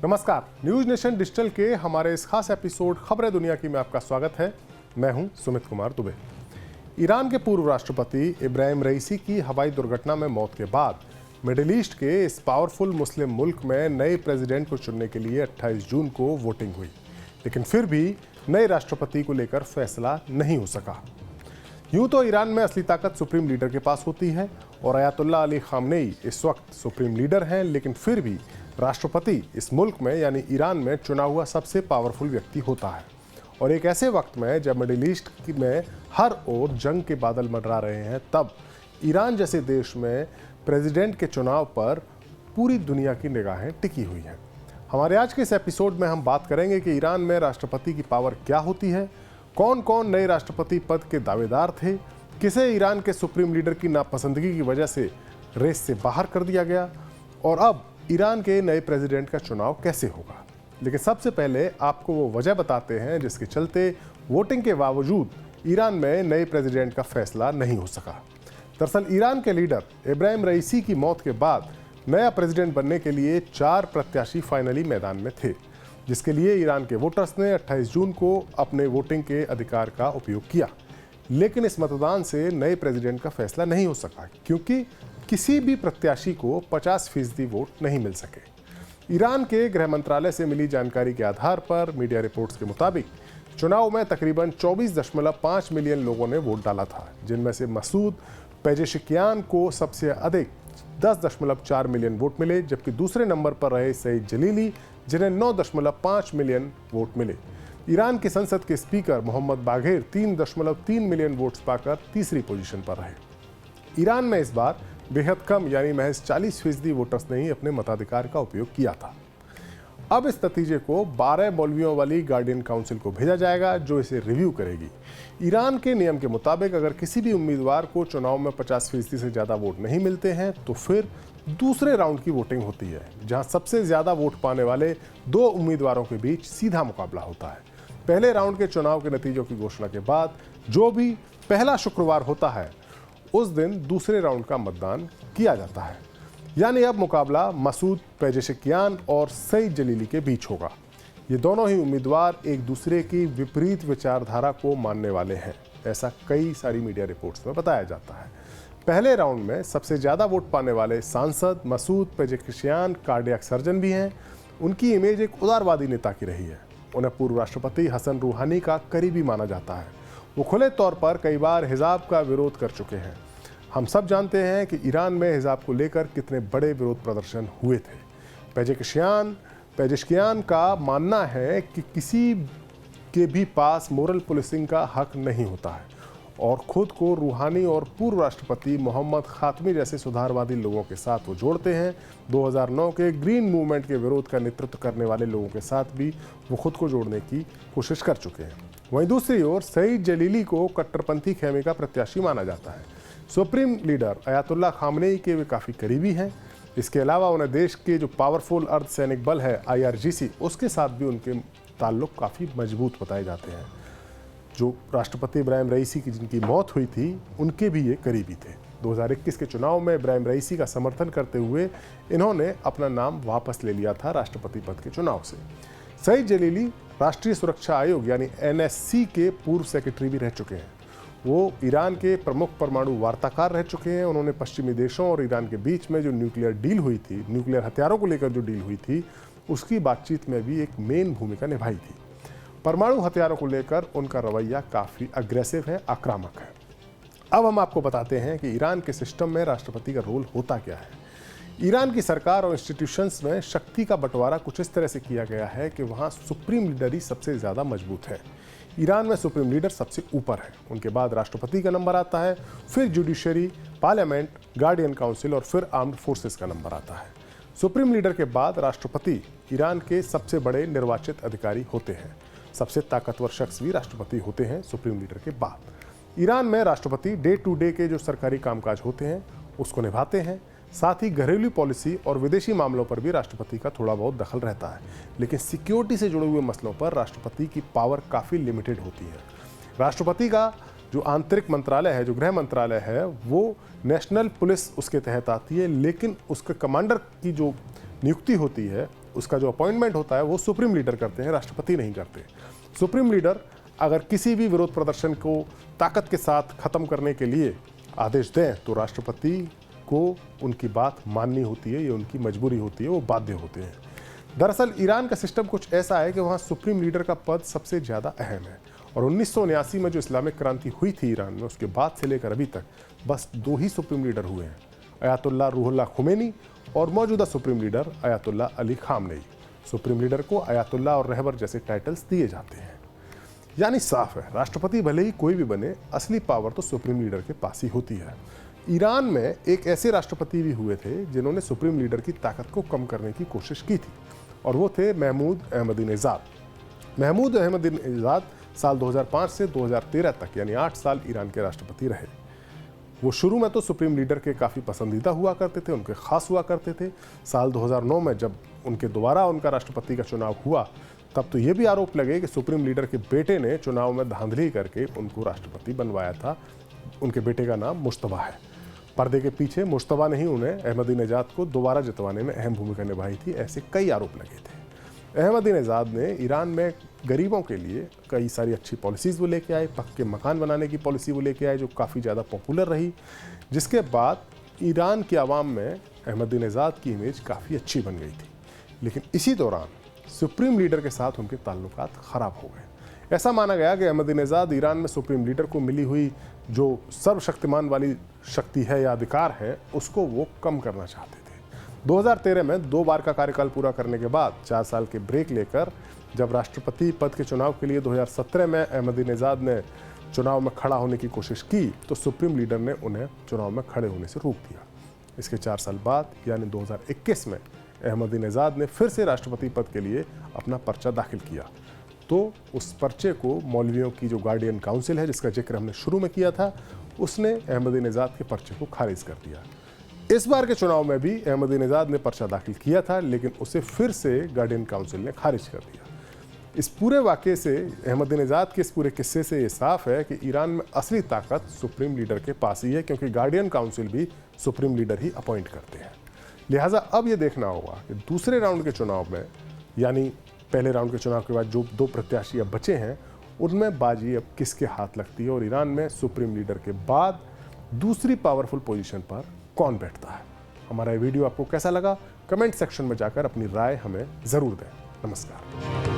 नमस्कार, news nation digital के हमारे इस खास एपिसोड खबरें दुनिया की में आपका स्वागत है। मैं हूं सुमित कुमार दुबे। ईरान के पूर्व राष्ट्रपति इब्राहिम रईसी की हवाई दुर्घटना में मौत के बाद मिडिल ईस्ट के इस पावरफुल मुस्लिम मुल्क में नए प्रेसिडेंट को चुनने के लिए 28 जून को वोटिंग हुई, लेकिन फिर भी नए राष्ट्रपति को लेकर फैसला नहीं हो सका। यूं तो ईरान में असली ताकत सुप्रीम लीडर के पास होती है और अयातुल्लाह अली खामनेई इस वक्त सुप्रीम लीडर हैं, लेकिन फिर भी राष्ट्रपति इस मुल्क में यानी ईरान में चुना हुआ सबसे पावरफुल व्यक्ति होता है। और एक ऐसे वक्त में जब मिडिल ईस्ट में हर ओर जंग के बादल मंडरा रहे हैं, तब ईरान जैसे देश में प्रेसिडेंट के चुनाव पर पूरी दुनिया की निगाहें टिकी हुई हैं। हमारे आज के इस एपिसोड में हम बात करेंगे कि ईरान में राष्ट्रपति की पावर क्या होती है, कौन कौन नए राष्ट्रपति पद के दावेदार थे, किसे ईरान के सुप्रीम लीडर की नापसंदगी की वजह से रेस से बाहर कर दिया गया और अब ईरान के नए प्रेसिडेंट का चुनाव कैसे होगा। लेकिन सबसे पहले आपको वो वजह बताते हैं जिसके चलते वोटिंग के बावजूद ईरान में नए प्रेसिडेंट का फैसला नहीं हो सका। दरअसल ईरान के लीडर इब्राहिम रईसी की मौत के बाद नया प्रेसिडेंट बनने के लिए 4 प्रत्याशी फाइनली मैदान में थे, जिसके लिए ईरान के वोटर्स ने 28 जून को अपने वोटिंग के अधिकार का उपयोग किया। लेकिन इस मतदान से नए प्रेसिडेंट का फैसला नहीं हो सका क्योंकि किसी भी प्रत्याशी को 50% वोट नहीं मिल सके। ईरान के गृह मंत्रालय से मिली जानकारी के आधार पर मीडिया रिपोर्ट्स के मुताबिक चुनाव में तकरीबन 24.5 मिलियन लोगों ने वोट डाला था, जिनमें से मसूद पेजेशिकियान को सबसे अधिक 10.4 मिलियन वोट मिले, जबकि दूसरे नंबर पर रहे सईद जलीली जिन्हें 9.5 मिलियन वोट मिले। ईरान की संसद के speaker Mohammad Bagher 3.3 million votes पाकर तीसरी पोजीशन पर रहे। ईरान में इस बार बेहद कम यानी महज 40% वोटर्स ने ही अपने मताधिकार का उपयोग किया था। अब इस नतीजे को 12 मौलवियों वाली गार्डियन काउंसिल को भेजा जाएगा, जो इसे रिव्यू करेगी। ईरान के नियम के मुताबिक अगर किसी भी उम्मीदवार को चुनाव में 50% से ज़्यादा वोट नहीं मिलते हैं तो फिर दूसरे राउंड की वोटिंग होती है, जहां सबसे ज़्यादा वोट पाने वाले 2 उम्मीदवारों के बीच सीधा मुकाबला होता है। पहले राउंड के चुनाव के नतीजों की घोषणा के बाद जो भी पहला शुक्रवार होता है उस दिन दूसरे राउंड का मतदान किया जाता है। यानी अब मुकाबला मसूद पेजेशिकियान और सईद जलीली के बीच होगा। ये दोनों ही उम्मीदवार एक दूसरे की विपरीत विचारधारा को मानने वाले हैं, ऐसा कई सारी मीडिया रिपोर्ट्स में बताया जाता है। पहले राउंड में सबसे ज़्यादा वोट पाने वाले सांसद मसूद पेजेशिकियान कार्डियक सर्जन भी हैं। उनकी इमेज एक उदारवादी नेता की रही है। उन्हें पूर्व राष्ट्रपति हसन रूहानी का करीबी माना जाता है। वो खुले तौर पर कई बार हिजाब का विरोध कर चुके हैं। हम सब जानते हैं कि ईरान में हिजाब को लेकर कितने बड़े विरोध प्रदर्शन हुए थे। पेजेशिकियान का मानना है कि किसी के भी पास मोरल पुलिसिंग का हक नहीं होता है और खुद को रूहानी और पूर्व राष्ट्रपति मोहम्मद खातमी जैसे सुधारवादी लोगों के साथ वो जोड़ते हैं। 2009 के ग्रीन मूवमेंट के विरोध का नेतृत्व करने वाले लोगों के साथ भी वो खुद को जोड़ने की कोशिश कर चुके हैं। वहीं दूसरी ओर सईद जलीली को कट्टरपंथी खेमे का प्रत्याशी माना जाता है। सुप्रीम लीडर अयातुल्लाह खामनेई के वे काफ़ी करीबी हैं। इसके अलावा उन्हें देश के जो पावरफुल अर्धसैनिक बल है IRGC, उसके साथ भी उनके ताल्लुक काफ़ी मजबूत बताए जाते हैं। जो राष्ट्रपति इब्राहिम रईसी की जिनकी मौत हुई थी, उनके भी ये करीबी थे। 2021 के चुनाव में इब्राहिम रईसी का समर्थन करते हुए इन्होंने अपना नाम वापस ले लिया था राष्ट्रपति पद के चुनाव से। सईद जलीली राष्ट्रीय सुरक्षा आयोग यानी NSC के पूर्व सेक्रेटरी भी रह चुके हैं। वो ईरान के प्रमुख परमाणु वार्ताकार रह चुके हैं। उन्होंने पश्चिमी देशों और ईरान के बीच में जो न्यूक्लियर डील हुई थी, न्यूक्लियर हथियारों को लेकर जो डील हुई थी, उसकी बातचीत में भी एक मेन भूमिका निभाई थी। परमाणु हथियारों को लेकर उनका रवैया काफ़ी अग्रेसिव है, आक्रामक है। अब हम आपको बताते हैं कि ईरान के सिस्टम में राष्ट्रपति का रोल होता क्या है। ईरान की सरकार और इंस्टीट्यूशंस में शक्ति का बंटवारा कुछ इस तरह से किया गया है कि वहाँ सुप्रीम लीडर ही सबसे ज़्यादा मजबूत है। ईरान में सुप्रीम लीडर सबसे ऊपर है, उनके बाद राष्ट्रपति का नंबर आता है, फिर जुडिशरी, पार्लियामेंट, गार्डियन काउंसिल और फिर आर्म्ड फोर्सेस का नंबर आता है। सुप्रीम लीडर के बाद राष्ट्रपति ईरान के सबसे बड़े निर्वाचित अधिकारी होते हैं। सबसे ताकतवर शख्स भी राष्ट्रपति होते हैं सुप्रीम लीडर के बाद। ईरान में राष्ट्रपति डे टू डे के जो सरकारी कामकाज होते हैं उसको निभाते हैं। साथ ही घरेलू पॉलिसी और विदेशी मामलों पर भी राष्ट्रपति का थोड़ा बहुत दखल रहता है, लेकिन सिक्योरिटी से जुड़े हुए मसलों पर राष्ट्रपति की पावर काफ़ी लिमिटेड होती है। राष्ट्रपति का जो आंतरिक मंत्रालय है, जो गृह मंत्रालय है, वो नेशनल पुलिस उसके तहत आती है, लेकिन उसके कमांडर की जो नियुक्ति होती है उसका जो अपॉइंटमेंट होता है वो सुप्रीम लीडर करते हैं, राष्ट्रपति नहीं करते। सुप्रीम लीडर अगर किसी भी विरोध प्रदर्शन को ताकत के साथ खत्म करने के लिए आदेश दें तो राष्ट्रपति को उनकी बात माननी होती है, ये उनकी मजबूरी होती है, वो बाध्य होते हैं। दरअसल ईरान का सिस्टम कुछ ऐसा है कि वहाँ सुप्रीम लीडर का पद सबसे ज़्यादा अहम है और 1979 में जो इस्लामिक क्रांति हुई थी ईरान में, उसके बाद से लेकर अभी तक बस 2 ही सुप्रीम लीडर हुए हैं, अयातुल्लाह रूहुल्लाह खुमैनी और मौजूदा supreme leader Ayatollah Ali Khamenei. Supreme leader को अयातुल्लाह और रहबर जैसे टाइटल्स दिए जाते हैं। यानी साफ है, राष्ट्रपति भले ही कोई भी बने, असली पावर तो सुप्रीम लीडर के पास ही होती है। ईरान में एक ऐसे राष्ट्रपति भी हुए थे जिन्होंने सुप्रीम लीडर की ताकत को कम करने की कोशिश की थी और वो थे महमूद अहमदीनेजाद। महमूद अहमदीनेजाद साल 2005 से 2013 तक यानी 8 साल ईरान के राष्ट्रपति रहे। वो शुरू में तो सुप्रीम लीडर के काफ़ी पसंदीदा हुआ करते थे, उनके खास हुआ करते थे। साल 2009 में जब उनके दोबारा उनका राष्ट्रपति का चुनाव हुआ तब तो ये भी आरोप लगे कि सुप्रीम लीडर के बेटे ने चुनाव में धांधली करके उनको राष्ट्रपति बनवाया था। उनके बेटे का नाम मुश्तबा है। पर्दे के पीछे मुश्तबा ने ही उन्हें अहमदीनेजाद को दोबारा जितवाने में अहम भूमिका निभाई थी, ऐसे कई आरोप लगे थे। अहमदीनेजाद ने ईरान में गरीबों के लिए कई सारी अच्छी पॉलिसीज़ वो लेके आए, पक्के मकान बनाने की पॉलिसी वो लेके आए जो काफ़ी ज़्यादा पॉपुलर रही, जिसके बाद ईरान की आवाम में अहमदीनेजाद की इमेज काफ़ी अच्छी बन गई थी। लेकिन इसी दौरान सुप्रीम लीडर के साथ उनके ताल्लुकात ख़राब हो गए। ऐसा माना गया कि अहमदीनेजाद ईरान में सुप्रीम लीडर को मिली हुई जो सर्वशक्तिमान वाली शक्ति है या अधिकार है उसको वो कम करना चाहते थे। 2013 में 2 बार का कार्यकाल पूरा करने के बाद 4 साल के ब्रेक लेकर जब राष्ट्रपति पद के चुनाव के लिए 2017 में अहमदीनेजाद ने चुनाव में खड़ा होने की कोशिश की तो सुप्रीम लीडर ने उन्हें चुनाव में खड़े होने से रोक दिया। इसके 4 साल बाद यानी 2021 में अहमदीनेजाद ने फिर से राष्ट्रपति पद के लिए अपना पर्चा दाखिल किया तो उस पर्चे को मौलवियों की जो गार्डियन काउंसिल है, जिसका जिक्र हमने शुरू में किया था, उसने अहमदीनेजाद के पर्चे को खारिज कर दिया। इस बार के चुनाव में भी अहमदीनेजाद ने पर्चा दाखिल किया था लेकिन उसे फिर से गार्डियन काउंसिल ने खारिज कर दिया। इस पूरे वाक़े से, अहमदीनेजाद के इस पूरे किस्से से ये साफ है कि ईरान में असली ताकत सुप्रीम लीडर के पास ही है, क्योंकि गार्डियन काउंसिल भी सुप्रीम लीडर ही अपॉइंट करते हैं। लिहाजा अब ये देखना होगा कि दूसरे राउंड के चुनाव में, यानी पहले राउंड के चुनाव के बाद जो 2 प्रत्याशी अब बचे हैं, उनमें बाजी अब किसके हाथ लगती है और ईरान में सुप्रीम लीडर के बाद दूसरी पावरफुल पोजीशन पर कौन बैठता है। हमारा ये वीडियो आपको कैसा लगा? कमेंट सेक्शन में जाकर अपनी राय हमें ज़रूर दें। नमस्कार।